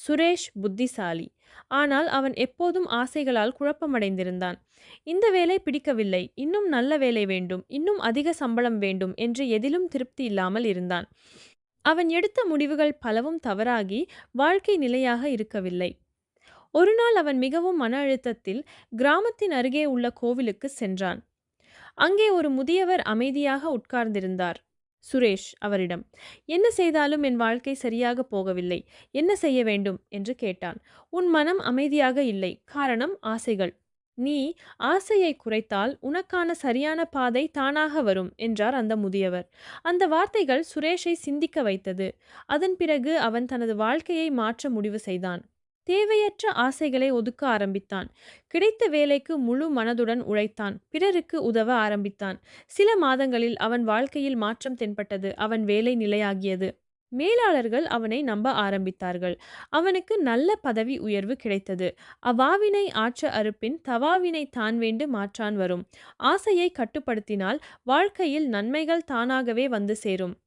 சுரேஷ் புத்திசாலி. ஆனால் அவன் எப்போதும் ஆசைகளால் குழப்பமடைந்திருந்தான். இந்த வேலை பிடிக்கவில்லை, இன்னும் நல்ல வேலை வேண்டும், இன்னும் அதிக சம்பளம் வேண்டும் என்று எதிலும் திருப்தி இல்லாமல் இருந்தான். அவன் எடுத்த முடிவுகள் பலவும் தவறாகி வாழ்க்கை நிலையாக இருக்கவில்லை. ஒருநாள் அவன் மிகவும் மன அழுத்தத்தில் கிராமத்தின் அருகே உள்ள கோவிலுக்கு சென்றான். அங்கே ஒரு முதியவர் அமைதியாக உட்கார்ந்திருந்தார். சுரேஷ் அவரிடம், "என்ன செய்தாலும் என் வாழ்க்கை சரியாக போகவில்லை. என்ன செய்ய வேண்டும்?" என்று கேட்டான். "உன் மனம் அமைதியாக இல்லை. காரணம் ஆசைகள். நீ ஆசையை குறைத்தால் உனக்கான சரியான பாதை தானாக வரும்" என்றார் அந்த முதியவர். அந்த வார்த்தைகள் சுரேஷை சிந்திக்க வைத்தது. அதன் பிறகு அவன் தனது வாழ்க்கையை மாற்ற முடிவு செய்தான். தேவையற்ற ஆசைகளை ஒதுக்க ஆரம்பித்தான். கிடைத்த வேலைக்கு முழு மனதுடன் உழைத்தான். பிறருக்கு உதவ ஆரம்பித்தான். சில மாதங்களில் அவன் வாழ்க்கையில் மாற்றம் தென்பட்டது. அவன் வேலை நிலையாகியது. மேலாளர்கள் அவனை நம்ப ஆரம்பித்தார்கள். அவனுக்கு நல்ல பதவி உயர்வு கிடைத்தது. அவாவினை ஆற்ற அறுப்பின் தவாவினை தான் வேண்டு மாற்றான் வரும். ஆசையை கட்டுப்படுத்தினால் வாழ்க்கையில் நன்மைகள் தானாகவே வந்து சேரும்.